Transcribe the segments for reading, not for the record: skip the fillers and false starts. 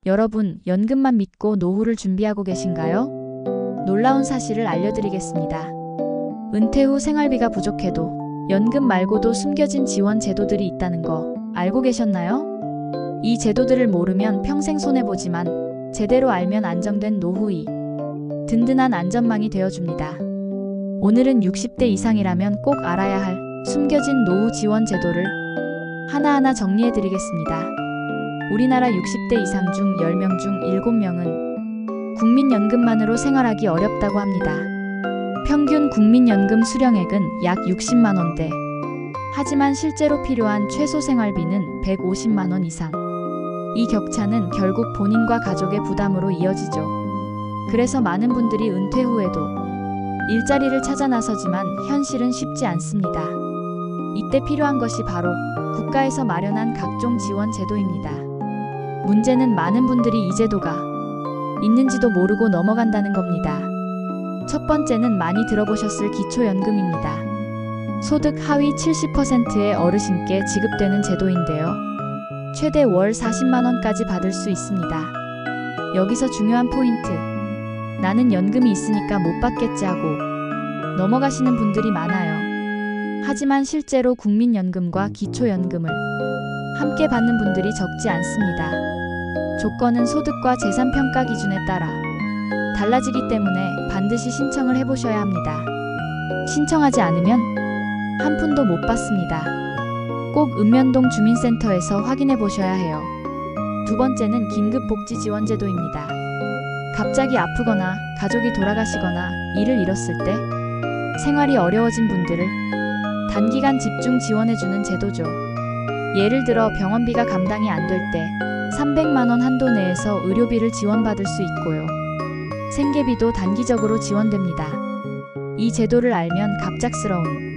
여러분, 연금만 믿고 노후를 준비하고 계신가요? 놀라운 사실을 알려드리겠습니다. 은퇴 후 생활비가 부족해도 연금 말고도 숨겨진 지원 제도들이 있다는 거 알고 계셨나요? 이 제도들을 모르면 평생 손해보지만 제대로 알면 안정된 노후이 든든한 안전망이 되어줍니다. 오늘은 60대 이상이라면 꼭 알아야 할 숨겨진 노후 지원 제도를 하나하나 정리해드리겠습니다. 우리나라 60대 이상 중 10명 중 7명은 국민연금만으로 생활하기 어렵다고 합니다. 평균 국민연금 수령액은 약 60만 원대. 하지만 실제로 필요한 최소 생활비는 150만 원 이상. 이 격차는 결국 본인과 가족의 부담으로 이어지죠. 그래서 많은 분들이 은퇴 후에도 일자리를 찾아 나서지만 현실은 쉽지 않습니다. 이때 필요한 것이 바로 국가에서 마련한 각종 지원 제도입니다. 문제는 많은 분들이 이 제도가 있는지도 모르고 넘어간다는 겁니다. 첫 번째는 많이 들어보셨을 기초연금입니다. 소득 하위 70%의 어르신께 지급되는 제도인데요. 최대 월 40만 원까지 받을 수 있습니다. 여기서 중요한 포인트. 나는 연금이 있으니까 못 받겠지 하고 넘어가시는 분들이 많아요. 하지만 실제로 국민연금과 기초연금을 함께 받는 분들이 적지 않습니다. 조건은 소득과 재산평가 기준에 따라 달라지기 때문에 반드시 신청을 해보셔야 합니다. 신청하지 않으면 한 푼도 못 받습니다. 꼭 읍면동 주민센터에서 확인해 보셔야 해요. 두 번째는 긴급복지지원제도입니다. 갑자기 아프거나 가족이 돌아가시거나 일을 잃었을 때 생활이 어려워진 분들을 단기간 집중 지원해주는 제도죠. 예를 들어 병원비가 감당이 안 될 때 300만 원 한도 내에서 의료비를 지원받을 수 있고요. 생계비도 단기적으로 지원됩니다. 이 제도를 알면 갑작스러운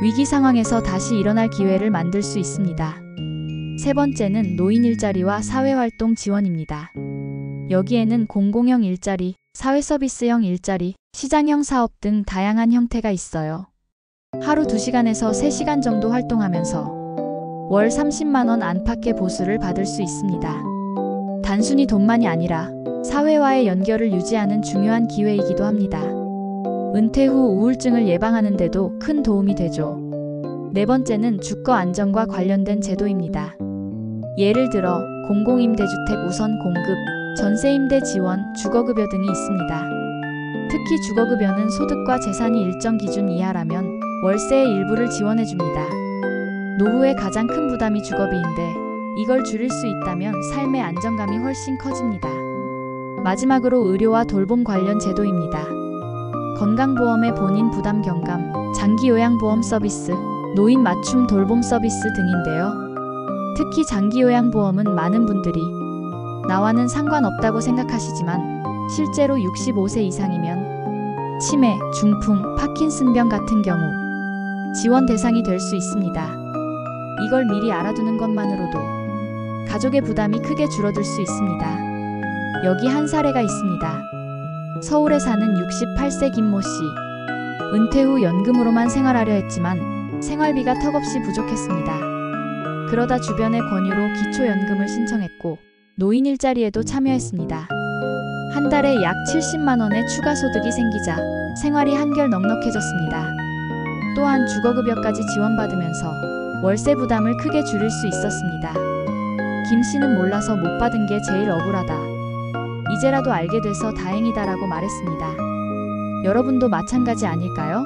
위기 상황에서 다시 일어날 기회를 만들 수 있습니다. 세 번째는 노인 일자리와 사회활동 지원입니다. 여기에는 공공형 일자리, 사회서비스형 일자리, 시장형 사업 등 다양한 형태가 있어요. 하루 2시간에서 3시간 정도 활동하면서 월 30만 원 안팎의 보수를 받을 수 있습니다. 단순히 돈만이 아니라 사회와의 연결을 유지하는 중요한 기회이기도 합니다. 은퇴 후 우울증을 예방하는 데도 큰 도움이 되죠. 네 번째는 주거 안정과 관련된 제도입니다. 예를 들어 공공임대주택 우선 공급, 전세임대 지원, 주거급여 등이 있습니다. 특히 주거급여는 소득과 재산이 일정 기준 이하라면 월세의 일부를 지원해줍니다. 노후의 가장 큰 부담이 주거비인데 이걸 줄일 수 있다면 삶의 안정감이 훨씬 커집니다. 마지막으로 의료와 돌봄 관련 제도입니다. 건강보험의 본인 부담 경감, 장기요양보험 서비스, 노인 맞춤 돌봄 서비스 등인데요. 특히 장기요양보험은 많은 분들이 나와는 상관없다고 생각하시지만 실제로 65세 이상이면 치매, 중풍, 파킨슨병 같은 경우 지원 대상이 될 수 있습니다. 이걸 미리 알아두는 것만으로도 가족의 부담이 크게 줄어들 수 있습니다. 여기 한 사례가 있습니다. 서울에 사는 68세 김모 씨. 은퇴 후 연금으로만 생활하려 했지만 생활비가 턱없이 부족했습니다. 그러다 주변의 권유로 기초연금을 신청했고 노인 일자리에도 참여했습니다. 한 달에 약 70만 원의 추가 소득이 생기자 생활이 한결 넉넉해졌습니다. 또한 주거급여까지 지원받으면서 월세 부담을 크게 줄일 수 있었습니다. 김 씨는 몰라서 못 받은 게 제일 억울하다. 이제라도 알게 돼서 다행이다라고 말했습니다. 여러분도 마찬가지 아닐까요?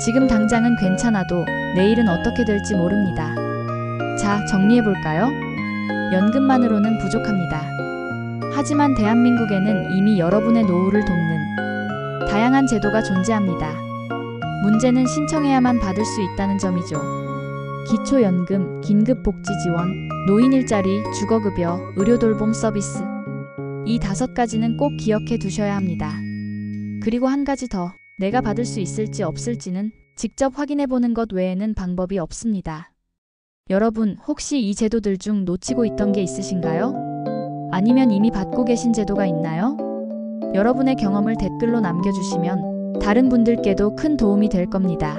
지금 당장은 괜찮아도 내일은 어떻게 될지 모릅니다. 자, 정리해볼까요? 연금만으로는 부족합니다. 하지만 대한민국에는 이미 여러분의 노후를 돕는 다양한 제도가 존재합니다. 문제는 신청해야만 받을 수 있다는 점이죠. 기초연금, 긴급복지지원, 노인일자리, 주거급여, 의료돌봄 서비스. 이 5가지는 꼭 기억해 두셔야 합니다. 그리고 한 가지 더, 내가 받을 수 있을지 없을지는 직접 확인해 보는 것 외에는 방법이 없습니다. 여러분, 혹시 이 제도들 중 놓치고 있던 게 있으신가요? 아니면 이미 받고 계신 제도가 있나요? 여러분의 경험을 댓글로 남겨주시면 다른 분들께도 큰 도움이 될 겁니다.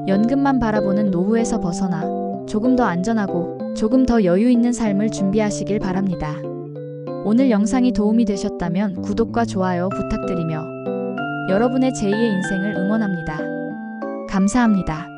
연금만 바라보는 노후에서 벗어나 조금 더 안전하고 조금 더 여유 있는 삶을 준비하시길 바랍니다. 오늘 영상이 도움이 되셨다면 구독과 좋아요 부탁드리며 여러분의 제2의 인생을 응원합니다. 감사합니다.